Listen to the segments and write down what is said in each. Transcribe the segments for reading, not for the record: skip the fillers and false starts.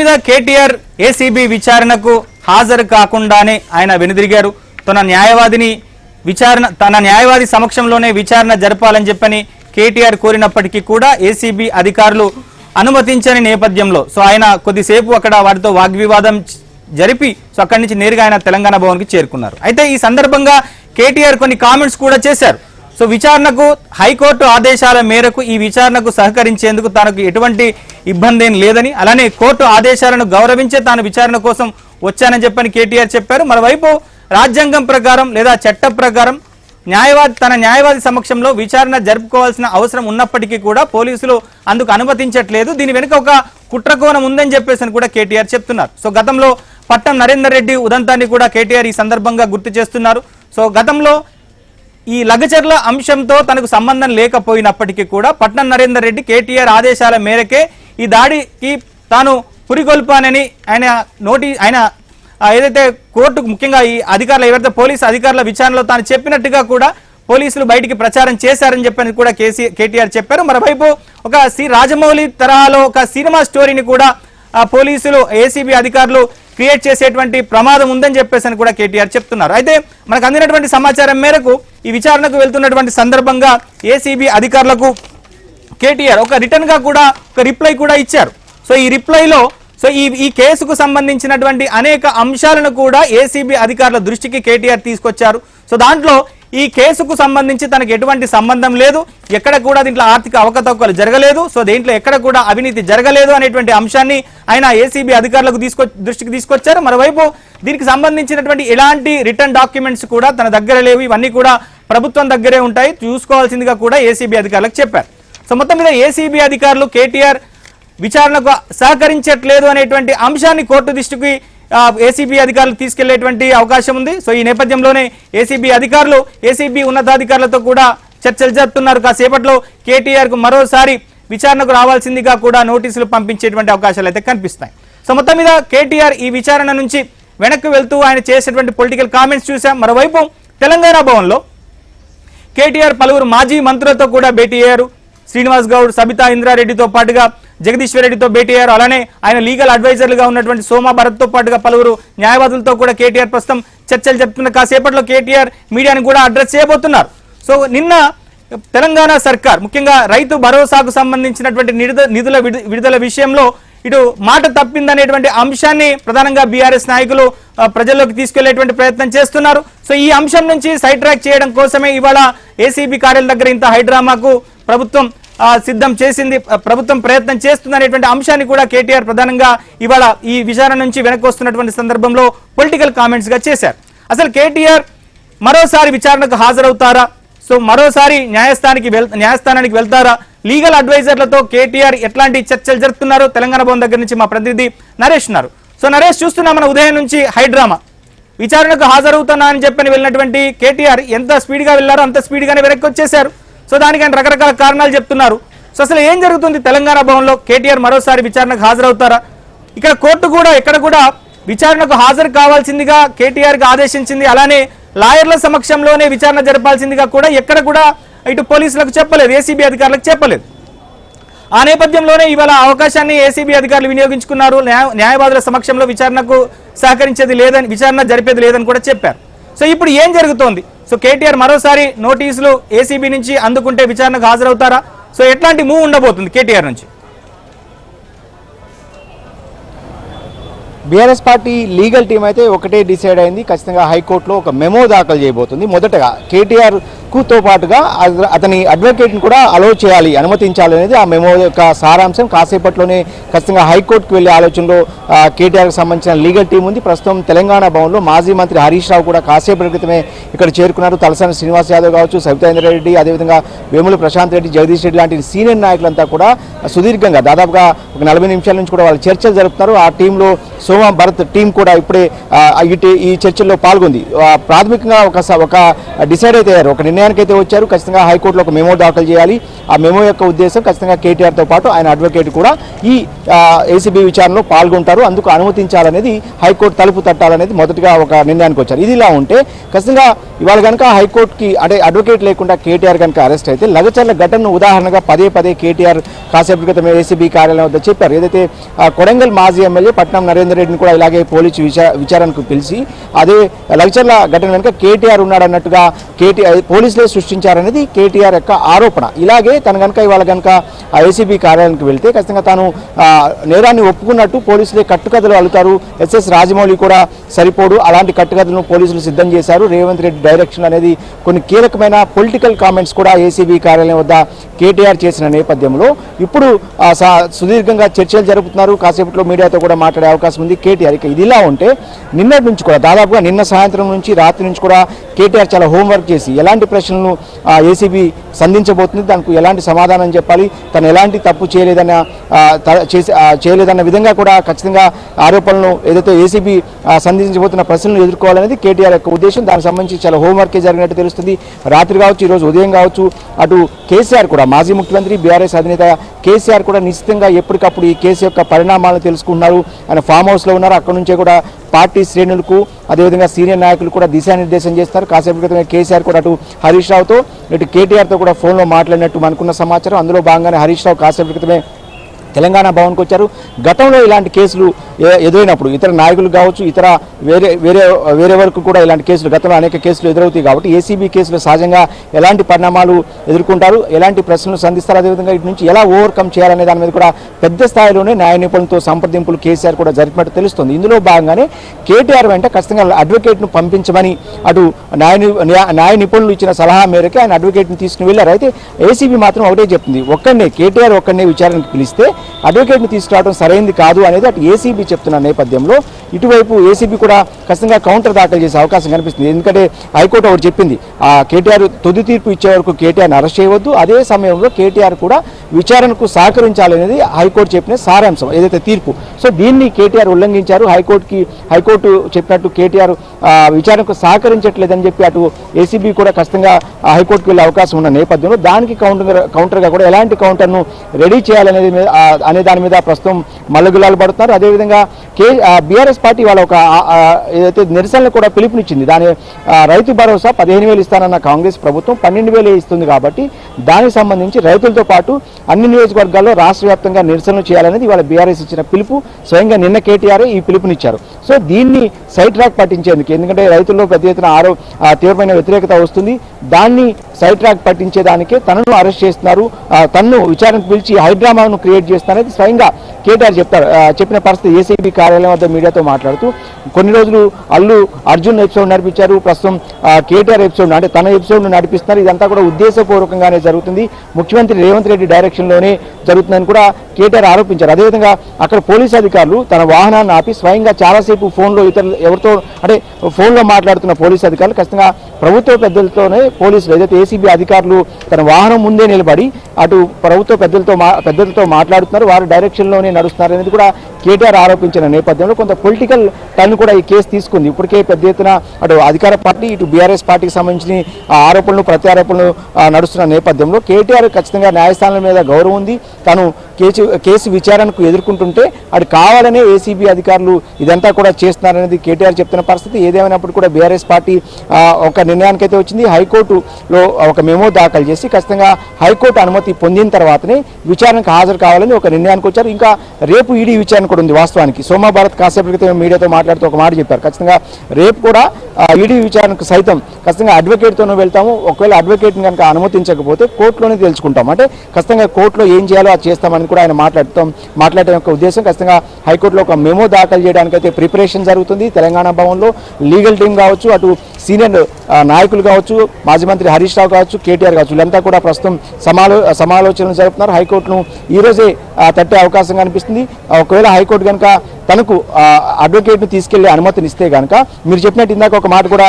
మీద కేటీఆర్ ఏసీబీ విచారణకు హాజరు కాకుండానే ఆయన వెనుదిరిగారు. తన న్యాయవాది సమక్షంలోనే విచారణ జరపాలని చెప్పని కేటీఆర్ కోరినప్పటికీ కూడా ఏసీబీ అధికారులు అనుమతించని నేపథ్యంలో ఆయన కొద్దిసేపు అక్కడ వారితో వాగ్వివాదం జరిపి అక్కడి నుంచి నేరుగా ఆయన తెలంగాణ భవన్కి చేరుకున్నారు. అయితే ఈ సందర్భంగా కేటీఆర్ కొన్ని కామెంట్స్ కూడా చేశారు. విచారణకు హైకోర్టు ఆదేశాల మేరకు ఈ విచారణకు సహకరించేందుకు తనకు ఎటువంటి ఇబ్బంది ఏం లేదని, అలానే కోర్టు ఆదేశాలను గౌరవించే తాను విచారణ కోసం వచ్చానని చెప్పని కేటీఆర్ చెప్పారు. మరోవైపు రాజ్యాంగం ప్రకారం లేదా చట్ట ప్రకారం తన న్యాయవాది సమక్షంలో విచారణ జరుపుకోవాల్సిన అవసరం ఉన్నప్పటికీ కూడా పోలీసులు అందుకు అనుమతించట్లేదు. దీని వెనుక ఒక కుట్రకోణం ఉందని చెప్పేసి కూడా కేటీఆర్ చెప్తున్నారు. గతంలో పట్టం నరేందర్ రెడ్డి ఉదంతాన్ని కూడా కేటీఆర్ ఈ సందర్భంగా గుర్తు చేస్తున్నారు. గతంలో ఈ లగచర్ల అంశంతో తనకు సంబంధం లేకపోయినప్పటికీ కూడా పట్నం నరేందర్ రెడ్డి కేటీఆర్ ఆదేశాల మేరకే ఈ దాడికి తాను పురిగొల్పానని ఆయన ఏదైతే కోర్టుకు ముఖ్యంగా ఈ అధికారులు ఎవరైతే పోలీసు అధికారుల విచారణలో తాను చెప్పినట్టుగా కూడా పోలీసులు బయటికి ప్రచారం చేశారని చెప్పని కూడా కేటీఆర్ చెప్పారు. మరోవైపు ఒక రాజమౌళి తరహాలో ఒక సినిమా స్టోరీని కూడా పోలీసులు ఏసీబీ అధికారులు క్రియేట్ చేసేటువంటి ప్రమాదం ఉందని చెప్పేసి కూడా కేటీఆర్ చెప్తున్నారు. అయితే మనకు అందినటువంటి సమాచారం మేరకు ఈ విచారణకు వెళ్తున్నటువంటి సందర్భంగా ఏసీబీ అధికారులకు కేటీఆర్ ఒక రిటర్న్ గా కూడా ఒక రిప్లై కూడా ఇచ్చారు. ఈ రిప్లైలో ఈ కేసుకు సంబంధించినటువంటి అనేక అంశాలను కూడా ఏసీబీ అధికారుల దృష్టికి కేటీఆర్ తీసుకొచ్చారు. దాంట్లో ఈ కేసుకు సంబంధించి తనకు ఎటువంటి సంబంధం లేదు, ఎక్కడ కూడా దీంట్లో ఆర్థిక అవకతవకలు జరగలేదు, దీంట్లో ఎక్కడ కూడా అవినీతి జరగలేదు అనేటువంటి అంశాన్ని ఆయన ఏసీబీ అధికారులకు దృష్టికి తీసుకొచ్చారు. మరోవైపు దీనికి సంబంధించినటువంటి ఎలాంటి రిటర్న్ డాక్యుమెంట్స్ కూడా తన దగ్గర లేవు, ఇవన్నీ కూడా ప్రభుత్వం దగ్గరే ఉంటాయి, చూసుకోవాల్సిందిగా కూడా ఏసీబీ అధికారులకు చెప్పారు. మొత్తం మీద ఏసీబీ అధికారులు కేటీఆర్ విచారణకు సహకరించట్లేదు అనేటువంటి అంశాన్ని కోర్టు దృష్టికి ఏసీబీ అధికారులు తీసుకెళ్లేటువంటి అవకాశం ఉంది. ఈ నేపథ్యంలోనే ఏసీబీ ఉన్నతాధికారులతో కూడా చర్చలు జరుపుతున్నారు. కాసేపట్లో కేటీఆర్ కు మరోసారి విచారణకు రావాల్సిందిగా కూడా నోటీసులు పంపించేటువంటి అవకాశాలు అయితే కనిపిస్తాయి. మొత్తం మీద కేటీఆర్ ఈ విచారణ నుంచి వెనక్కి వెళ్తూ ఆయన చేసేటువంటి పొలిటికల్ కామెంట్స్ చూసాం. మరోవైపు తెలంగాణ భవన్లో కేటీఆర్ పలువురు మాజీ మంత్రులతో కూడా భేటీ అయ్యారు. శ్రీనివాస్ గౌడ్, సబితా ఇంద్రారెడ్డితో పాటుగా జగదీశ్వర్ రెడ్డితో భేటీ అయ్యారు. అలానే ఆయన లీగల్ అడ్వైజర్లుగా ఉన్నటువంటి సోమా భరత్తో పాటుగా పలువురు న్యాయవాదులతో కూడా కేటీఆర్ ప్రస్తుతం చర్చలు జరుపుతున్న కాసేపట్లో కేటీఆర్ మీడియాను కూడా అడ్రస్ చేయబోతున్నారు. నిన్న తెలంగాణ సర్కార్ ముఖ్యంగా రైతు భరోసాకు సంబంధించినటువంటి నిధుల విడుదల విషయంలో ఇటు మాట తప్పిందనేటువంటి అంశాన్ని ప్రధానంగా బీఆర్ఎస్ నాయకులు ప్రజల్లోకి తీసుకెళ్లేటువంటి ప్రయత్నం చేస్తున్నారు. ఈ అంశం నుంచి సైడ్ ట్రాక్ చేయడం కోసమే ఇవాళ ఏసీబీ కార్యాలయం దగ్గర ఇంత హైడ్రామాకు ప్రభుత్వం సిద్ధం చేసింది, ప్రభుత్వం ప్రయత్నం చేస్తుందనేటువంటి అంశాన్ని కూడా కేటీఆర్ ప్రధానంగా ఇవాళ ఈ విచారణ నుంచి వెనక్కి వస్తున్నటువంటి సందర్భంలో పొలిటికల్ కామెంట్స్ గా చేశారు. అసలు కేటీఆర్ మరోసారి విచారణకు హాజరవుతారా, మరోసారి న్యాయస్థానానికి వెళ్తారా, లీగల్ అడ్వైజర్లతో కేటీఆర్ ఎట్లాంటి చర్చలు జరుపుతున్నారు తెలంగాణ భవన్ దగ్గర నుంచి మా ప్రతినిధి నరేష్ ఉన్నారు. నరేష్, చూస్తున్నా మన ఉదయం నుంచి హైడ్రామా విచారణకు హాజరవుతున్నా అని చెప్పని వెళ్ళినటువంటి కేటీఆర్ ఎంత స్పీడ్గా వెళ్ళారో అంత స్పీడ్గానే వెనక్కి వచ్చేశారు. దానికి ఆయన రకరకాల కారణాలు చెప్తున్నారు. అసలు ఏం జరుగుతుంది తెలంగాణ భవన్లో? కేటీఆర్ మరోసారి విచారణకు హాజరవుతారా? ఇక్కడ కోర్టు కూడా ఎక్కడ కూడా విచారణకు హాజరు కావాల్సిందిగా కేటీఆర్ కి ఆదేశించింది. అలానే లాయర్ల సమక్షంలోనే విచారణ జరపాల్సిందిగా కూడా ఎక్కడ కూడా ఇటు పోలీసులకు చెప్పలేదు, ఏసీబీ అధికారులకు చెప్పలేదు. ఆ నేపథ్యంలోనే ఇవాళ అవకాశాన్ని ఏసీబీ అధికారులు వినియోగించుకున్నారు. న్యాయవాదుల సమక్షంలో విచారణకు సహకరించేది లేదని, విచారణ జరిపేది లేదని కూడా చెప్పారు. ఇప్పుడు ఏం జరుగుతోంది? కేటీఆర్ మరోసారి నోటీసులు ఏసీబీ నుంచి అందుకుంటే విచారణకు హాజరవుతారా? ఎట్లాంటి మూవ్ ఉండబోతుంది కేటీఆర్ నుంచి? బీఆర్ఎస్ పార్టీ లీగల్ టీం అయితే ఒకటే డిసైడ్ అయింది, ఖచ్చితంగా హైకోర్టులో ఒక మెమో దాఖలు చేయబోతుంది. మొదటగా కేటీఆర్తో పాటుగా అతని అడ్వకేట్ని కూడా అలో చేయాలి, అనుమతించాలి అనేది ఆ మెమో యొక్క సారాంశం. కాసేపట్లోనే ఖచ్చితంగా హైకోర్టుకు వెళ్ళే ఆలోచనలో కేటీఆర్కి సంబంధించిన లీగల్ టీం ఉంది. ప్రస్తుతం తెలంగాణ భవన్లో మాజీ మంత్రి హరీష్ రావు కూడా కాసేపటి క్రితమే ఇక్కడ చేరుకున్నారు. తలసాని శ్రీనివాస్ యాదవ్ కావచ్చు, సబితా ఇంద్రారెడ్డి, అదేవిధంగా వేముల ప్రశాంత్ రెడ్డి, జగదీష్ రెడ్డి లాంటి సీనియర్ నాయకులంతా కూడా సుదీర్ఘంగా దాదాపుగా ఒక 40 నిమిషాల నుంచి కూడా వాళ్ళు చర్చలు జరుపుతున్నారు. ఆ టీంలో సోమా భరత్ టీం కూడా ఇప్పుడే ఈ చర్చల్లో పాల్గొంది. ప్రాథమికంగా ఒక డిసైడ్ అయితే ఒక నిర్ణయం నిర్ణయానికి అయితే వచ్చారు. ఖచ్చితంగా హైకోర్టులో ఒక మెమో దాఖలు చేయాలి. ఆ మెమో యొక్క ఉద్దేశం ఖచ్చితంగా కేటీఆర్తో పాటు ఆయన అడ్వకేట్ కూడా ఈ ఏసీబీ విచారణలో పాల్గొంటారు, అందుకు అనుమతించాలనేది హైకోర్టు తలుపు తట్టాలనేది మొదటిగా ఒక నిర్ణయానికి వచ్చారు. ఇది ఇలా ఉంటే ఖచ్చితంగా ఇవాళ కనుక హైకోర్టుకి అంటే అడ్వకేట్ లేకుండా కేటీఆర్ కనుక అరెస్ట్ అయితే లగచర్ల ఘటనను ఉదాహరణగా పదే కేటీఆర్ కాసేపు క్రితం ఏసీబీ కార్యాలయం వద్ద చెప్పారు. ఏదైతే కొడంగల్ మాజీ ఎమ్మెల్యే పట్నం నరేందర్ రెడ్డిని కూడా ఇలాగే పోలీసు విచారణకు పిలిచి అదే లగచర్ల ఘటన వెనుక కేటీఆర్ ఉన్నాడన్నట్టుగా పోలీసులే సృష్టించారనేది కేటీఆర్ యొక్క ఆరోపణ. ఇలాగే తను కనుక ఇవాళ కనుక ఏసీబీ కార్యాలయానికి వెళ్తే ఖచ్చితంగా తాను నేరాన్ని ఒప్పుకున్నట్టు పోలీసులే కట్టుకథలు అల్లుతారు. ఎస్ఎస్ రాజమౌళి కూడా సరిపోడు, అలాంటి కట్టుకథలను పోలీసులు సిద్ధం చేశారు. రేవంత్ రెడ్డి డైరెక్షన్ అనేది కొన్ని కీలకమైన పొలిటికల్ కామెంట్స్ కూడా ఏసీబీ కార్యాలయం వద్ద కేటీఆర్ చేసిన నేపథ్యంలో ఇప్పుడు సుదీర్ఘంగా చర్చలు జరుపుతున్నారు. కాసేపట్లో మీడియాతో కూడా మాట్లాడే అవకాశం ఉంది కేటీఆర్. ఇక ఇది ఇలా ఉంటే నిన్నటి నుంచి కూడా దాదాపుగా నిన్న సాయంత్రం నుంచి రాత్రి నుంచి కూడా కేటీఆర్ చాలా హోంవర్క్ చేసి ఎలాంటి ప్రశ్నలను ఏసీబీ సంధించబోతుంది, దానికి ఎలాంటి సమాధానం చెప్పాలి, తను ఎలాంటి తప్పు చేయలేదన్న విధంగా కూడా ఖచ్చితంగా ఆరోపణలను ఏదైతే ఏసీబీ సంధించబోతున్న ప్రశ్నలను ఎదుర్కోవాలనేది కేటీఆర్ యొక్క ఉద్దేశం. దానికి సంబంధించి చాలా హోంవర్కే జరిగినట్టు తెలుస్తుంది. రాత్రి కావచ్చు, ఈరోజు ఉదయం కావచ్చు, అటు కేసీఆర్ కూడా మాజీ ముఖ్యమంత్రి బీఆర్ఎస్ అధినేత కేసీఆర్ కూడా నిశ్చితంగా ఎప్పటికప్పుడు ఈ కేసు యొక్క పరిణామాలను తెలుసుకుంటున్నారు. ఆయన ఫామ్ హౌస్లో ఉన్నారు. అక్కడి నుంచే కూడా పార్టీ శ్రేణులకు అదేవిధంగా సీనియర్ నాయకులు కూడా దిశానిర్దేశం చేస్తారు. కాసేపు క్రితమే కేసీఆర్ కూడా అటు హరీష్ రావుతో ఇటు కేటీఆర్తో కూడా ఫోన్లో మాట్లాడినట్టు మనకున్న సమాచారం. అందులో భాగంగానే హరీష్ రావు కాసేపు క్రితమే తెలంగాణ భవన్కి వచ్చారు. గతంలో ఇలాంటి కేసులు ఎదురైనప్పుడు ఇతర నాయకులు కావచ్చు, ఇతర వేరే వరకు కూడా ఇలాంటి కేసులు గతంలో అనేక కేసులు ఎదురవుతాయి కాబట్టి ఏసీబీ కేసులు సహజంగా ఎలాంటి పరిణామాలు ఎదుర్కొంటారు, ఎలాంటి ప్రశ్నలు సంధిస్తారు, అదేవిధంగా ఇటు నుంచి ఎలా ఓవర్కమ్ చేయాలనే దాని మీద కూడా పెద్ద స్థాయిలోనే న్యాయ నిపుణులతో సంప్రదింపులు కేసీఆర్ కూడా జరిపినట్టు తెలుస్తుంది. ఇందులో భాగంగానే కేటీఆర్ వెంట ఖచ్చితంగా అడ్వకేట్ను పంపించమని అటు న్యాయ నిపుణులు ఇచ్చిన సలహా మేరకు ఆయన అడ్వకేట్ని తీసుకుని వెళ్ళారు. అయితే ఏసీబీ మాత్రం ఒకటే చెప్తుంది, కేటీఆర్ ఒక్కడనే విచారణకు పిలిస్తే అడ్వకేట్ని తీసుకురావడం సరైంది కాదు అనేది అటు ఏసీబీ చెప్తున్న నేపథ్యంలో ఇటువైపు ఏసీబీ కూడా ఖచ్చితంగా కౌంటర్ దాఖలు చేసే అవకాశం కనిపిస్తుంది. ఎందుకంటే హైకోర్టు ఒకటి చెప్పింది, కేటీఆర్ తుది తీర్పు ఇచ్చే వరకు కేటీఆర్ని అరెస్ట్ చేయవద్దు, అదే సమయంలో కేటీఆర్ కూడా విచారణకు సహకరించాలనేది హైకోర్టు చెప్పిన సారాంశం ఏదైతే తీర్పు. సో దీన్ని కేటీఆర్ ఉల్లంఘించారు. హైకోర్టు చెప్పినట్టు కేటీఆర్ విచారణకు సహకరించట్లేదని చెప్పి అటు ఏసీబీ కూడా ఖచ్చితంగా హైకోర్టుకు వెళ్ళే అవకాశం ఉన్న నేపథ్యంలో దానికి కౌంటర్గా కూడా ఎలాంటి కౌంటర్ను రెడీ చేయాలనేది అనే దాని మీద ప్రస్తుతం మల్లగులాలు పడుతున్నారు. అదేవిధంగా బీఆర్ఎస్ పార్టీ వాళ్ళ ఒక ఏదైతే నిరసనలు కూడా పిలుపునిచ్చింది. దాని రైతు భరోసా 15,000 ఇస్తానన్న కాంగ్రెస్ ప్రభుత్వం 12,000 ఇస్తుంది కాబట్టి దానికి సంబంధించి రైతులతో పాటు అన్ని నియోజకవర్గాల్లో రాష్ట్ర వ్యాప్తంగా నిరసనలు చేయాలనేది ఇవాళ బీఆర్ఎస్ ఇచ్చిన పిలుపు. స్వయంగా నిన్న కేటీఆర్ ఈ పిలుపునిచ్చారు. సో దీన్ని సైడ్ ట్రాక్ పట్టించేందుకు, ఎందుకంటే రైతుల్లో పెద్ద ఎత్తున తీవ్రమైన వ్యతిరేకత వస్తుంది, దాన్ని సైడ్ ట్రాక్ పట్టించేదానికే తనను అరెస్ట్ చేస్తున్నారు, తనను విచారణకు పిలిచి హైడ్రామాను క్రియేట్ చేస్తారనేది స్వయంగా కేటీఆర్ చెప్పిన పరిస్థితి. ఏసీబీ కార్యాలయం వద్ద మీడియాతో మాట్లాడుతూ కొన్ని రోజులు అల్లు అర్జున్ ఎపిసోడ్ నడిపించారు, ప్రస్తుతం కేటీఆర్ ఎపిసోడ్ అంటే తన ఎపిసోడ్ను నడిపిస్తున్నారు. ఇదంతా కూడా ఉద్దేశపూర్వకంగానే జరుగుతుంది, ముఖ్యమంత్రి రేవంత్ రెడ్డి డైరెక్షన్లోనే జరుగుతుందని కూడా కేటీఆర్ ఆరోపించారు. అదేవిధంగా అక్కడ పోలీసు అధికారులు తన వాహనాన్ని ఆపి స్వయంగా చాలాసేపు ఫోన్లో ఎవరితో అంటే ఫోన్లో మాట్లాడుతున్న పోలీసు అధికారులు ఖచ్చితంగా ప్రభుత్వ పెద్దలతోనే పోలీసులు ఏదైతే ఏసీబీ అధికారులు తన వాహనం ముందే నిలబడి అటు ప్రభుత్వ పెద్దలతో మాట్లాడుతున్నారు, వారి డైరెక్షన్లోనే నడుస్తున్నారు అనేది కూడా కేటీఆర్ ఆరోపించిన నేపథ్యంలో కొంత పొలిటికల్ టర్న్ కూడా ఈ కేసు తీసుకుంది. ఇప్పటికే పెద్ద ఎత్తున అటు అధికార పార్టీ ఇటు బీఆర్ఎస్ పార్టీకి సంబంధించిన ఆరోపణలు ప్రత్యారోపణలు నడుస్తున్న నేపథ్యంలో కేటీఆర్ ఖచ్చితంగా న్యాయస్థానాల మీద గౌరవం ఉంది. తాను కేసు విచారణకు ఎదుర్కొంటుంటే అది కావాలనే ఏసీబీ అధికారులు ఇదంతా కూడా చేస్తున్నారనేది కేటీఆర్ చెప్తున్న పరిస్థితి. ఏదేమైనప్పుడు కూడా బీఆర్ఎస్ పార్టీ ఒక నిర్ణయానికైతే వచ్చింది. హైకోర్టులో ఒక మెమో దాఖలు చేసి ఖచ్చితంగా హైకోర్టు అనుమతి పొందిన తర్వాతనే విచారణకు హాజరు కావాలని ఒక నిర్ణయానికి వచ్చారు. ఇంకా రేపు ఈడీ విచారణ కూడా ఉంది. వాస్తవానికి సోమా భారత్ కాసేపు క్రితం మీడియాతో మాట్లాడుతూ ఒక మాట చెప్పారు, ఖచ్చితంగా రేపు కూడా ఈడీ విచారణకు సైతం ఖచ్చితంగా అడ్వకేట్తోనే వెళ్తాము, ఒకవేళ అడ్వకేట్ని కనుక అనుమతించకపోతే కోర్టులోనే తెలుసుకుంటాం, అంటే ఖచ్చితంగా కోర్టులో ఏం చేయాలో అది చేస్తామని కూడా ఆయన మాట్లాడటం యొక్క ఉద్దేశం. ఖచ్చితంగా హైకోర్టులో ఒక మెమో దాఖలు చేయడానికైతే ప్రిపరేషన్ జరుగుతుంది. తెలంగాణ భవన్లో లీగల్ టీం కావచ్చు, అటు సీనియర్ నాయకులు కావచ్చు, మాజీ మంత్రి హరీష్ రావు కావచ్చు, కేటీఆర్ కావచ్చు, వీళ్ళంతా కూడా ప్రస్తుతం సమాలోచనలు జరుపుతున్నారు. హైకోర్టును ఈరోజే తట్టే అవకాశం కనిపిస్తుంది. ఒకవేళ హైకోర్టు కనుక తనకు అడ్వకేట్ను తీసుకెళ్లే అనుమతినిస్తే కనుక మీరు చెప్పినట్టు ఇందాక ఒక మాట కూడా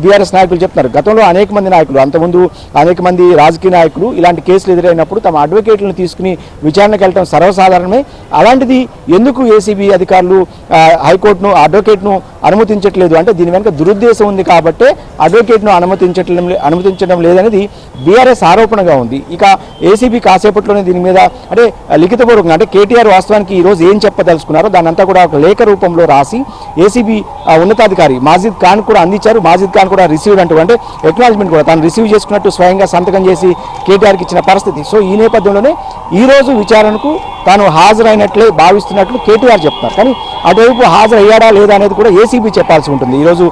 బీఆర్ఎస్ నాయకులు చెప్తున్నారు, గతంలో అనేక మంది నాయకులు అంతకుముందు అనేక మంది రాజకీయ నాయకులు ఇలాంటి కేసులు ఎదురైనప్పుడు తమ అడ్వకేట్లను తీసుకుని విచారణకు వెళ్ళడం సర్వసాధారణమే. అలాంటిది ఎందుకు ఏసీబీ అధికారులు హైకోర్టును అడ్వకేట్ను అనుమతించట్లేదు అంటే దీని వెనుక దురుద్దేశం ఉంది కాబట్టి అడ్వకేట్ను అనుమతించడం లేదనేది బీఆర్ఎస్ ఆరోపణగా ఉంది. ఇక ఏసీబీ కాసేపట్లోనే దీని మీద అంటే లిఖితపూర్వకంగా అంటే కేటీఆర్ వాస్తవానికి ఈరోజు ఏం చెప్పదలుచుకున్నారో దాన్ని అంతా కూడా ఒక లేఖ రూపంలో రాసి ఏసీబీ ఉన్నతాధికారి మాజిద్ ఖాన్ కూడా అందించారు. మాజిద్ ఖాన్ కూడా రిసీవ్డ్ అంటూ అంటే ఎక్నాలజ్మెంట్ కూడా తాను రిసీవ్ చేసుకున్నట్టు స్వయంగా సంతకం చేసి కేటీఆర్కి ఇచ్చిన పరిస్థితి. సో ఈ నేపథ్యంలోనే ఈరోజు విచారణకు తాను హాజరైనట్లే భావిస్తున్నట్లు కేటీఆర్ చెప్తున్నారు. కానీ అటువైపు హాజరయ్యాడా లేదా అనేది కూడా ఏసీబీ చెప్పాల్సి ఉంటుంది. ఈరోజు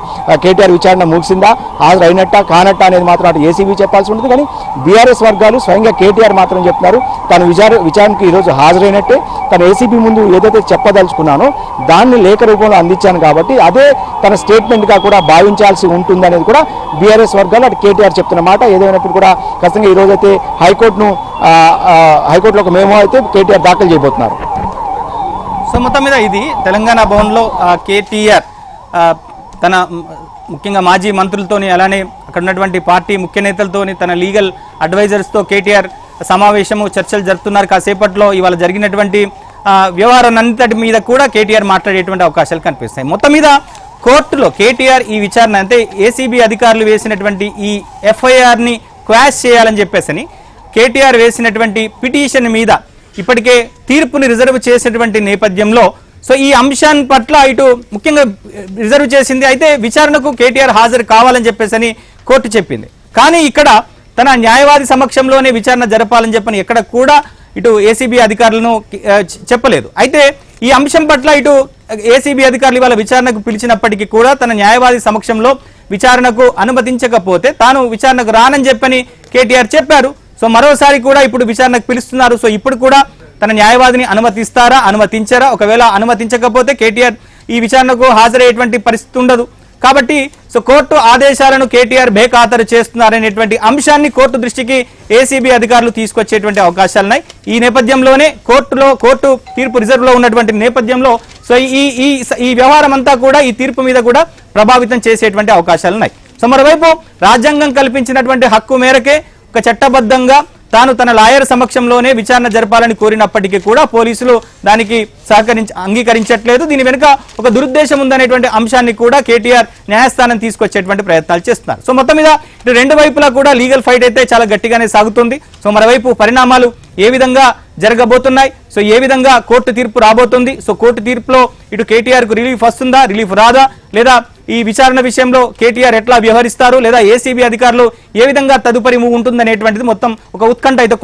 కేటీఆర్ విచారణ ముగిసిందా, హాజరైనట్టా కానట్టా అనేది మాత్రం అటు ఏసీబీ చెప్పాల్సి ఉంటుంది. కానీ బీఆర్ఎస్ వర్గాలు స్వయంగా కేటీఆర్ మాత్రం చెప్తున్నారు తాను విచారణకు ఈరోజు హాజరైనట్టే, తను ఏసీబీ ముందు ఏదైతే చెప్పదలుచుకున్నానో దాన్ని లేఖ రూపంలో అందించాను కాబట్టి అదే తన స్టేట్మెంట్గా కూడా భావించాల్సి ఉంటుంది అనేది కూడా బీఆర్ఎస్ వర్గాలు అటు కేటీఆర్ చెప్తున్న మాట. ఏదైనప్పుడు కూడా ఖచ్చితంగా ఈరోజైతే హైకోర్టులో ఒక మేమో అయితే కేటీఆర్ దాఖలు చేయబోతున్నారు. సో మొత్తం మీద ఇది తెలంగాణ భవన్లో కేటీఆర్ తన ముఖ్యంగా మాజీ మంత్రులతోని అలానే అక్కడ ఉన్నటువంటి పార్టీ ముఖ్య నేతలతోని తన లీగల్ అడ్వైజర్స్తో కేటీఆర్ సమావేశము చర్చలు జరుపుతున్నారు. కాసేపట్లో ఇవాళ జరిగినటువంటి వ్యవహారాన్నంతటి మీద కూడా కేటీఆర్ మాట్లాడేటువంటి అవకాశాలు కనిపిస్తాయి. మొత్తం మీద కోర్టులో కేటీఆర్ ఈ విచారణ అంటే ఏసీబీ అధికారులు వేసినటువంటి ఈ ఎఫ్ఐఆర్ని క్వాష్ చేయాలని చెప్పేసి కేటీఆర్ వేసినటువంటి పిటిషన్ మీద ఇప్పటికే తీర్పుని రిజర్వ్ చేసినటువంటి నేపథ్యంలో సో ఈ అంశాన్ని పట్ల ఇటు ముఖ్యంగా రిజర్వ్ చేసింది. అయితే విచారణకు కేటీఆర్ హాజరు కావాలని చెప్పేసి కోర్టు చెప్పింది. కానీ ఇక్కడ తన న్యాయవాది సమక్షంలోనే విచారణ జరపాలని చెప్పని ఎక్కడ కూడా ఇటు ఏసీబీ అధికారులను చెప్పలేదు. అయితే ఈ అంశం పట్ల ఇటు ఏసీబీ అధికారులు ఇవాళ విచారణకు పిలిచినప్పటికీ కూడా తన న్యాయవాది సమక్షంలో విచారణకు అనుమతించకపోతే తాను విచారణకు రానని చెప్పని కేటీఆర్ చెప్పారు. సో మరోసారి కూడా ఇప్పుడు విచారణకు పిలుస్తున్నారు. సో ఇప్పుడు కూడా తన న్యాయవాదిని అనుమతిస్తారా, అనుమతించారా? ఒకవేళ అనుమతించకపోతే కేటీఆర్ ఈ విచారణకు హాజరయ్యేటువంటి పరిస్థితి ఉండదు. కాబట్టి సో కోర్టు ఆదేశాలను కేటీఆర్ బేఖాతరు చేస్తున్నారనేటువంటి అంశాన్ని కోర్టు దృష్టికి ఏసీబీ అధికారులు తీసుకొచ్చేటువంటి అవకాశాలున్నాయి. ఈ నేపథ్యంలోనే కోర్టు తీర్పు రిజర్వ్లో ఉన్నటువంటి నేపథ్యంలో సో ఈ వ్యవహారం అంతా కూడా ఈ తీర్పు మీద కూడా ప్రభావితం చేసేటువంటి అవకాశాలున్నాయి. సో మరోవైపు రాజ్యాంగం కల్పించినటువంటి హక్కు మేరకే ఒక చట్టబద్ధంగా తాను తన లాయర్ సమక్షంలోనే విచారణ జరపాలని కోరినప్పటికీ కూడా పోలీసులు దానికి అంగీకరించట్లేదు. దీని వెనుక ఒక దురుద్దేశం ఉందనేటువంటి అంశాన్ని కూడా కేటీఆర్ న్యాయస్థానం తీసుకొచ్చేటువంటి ప్రయత్నాలు చేస్తున్నారు. సో మొత్తం మీద ఇటు రెండు వైపులా కూడా లీగల్ ఫైట్ అయితే చాలా గట్టిగానే సాగుతుంది. సో మరోవైపు పరిణామాలు ఏ విధంగా జరగబోతున్నాయి, సో ఏ విధంగా కోర్టు తీర్పు రాబోతుంది, సో కోర్టు తీర్పులో ఇటు కేటీఆర్కు రిలీఫ్ వస్తుందా, రిలీఫ్ రాదా, లేదా ఈ విచారణ విషయంలో కేటీఆర్ ఎట్లా వ్యవహరిస్తారు, లేదా ఏసీబీ అధికారులు ఏ విధంగా తదుపరి మూవ్ ఉంటుందనేటువంటిది మొత్తం ఒక ఉత్కంఠ అయితే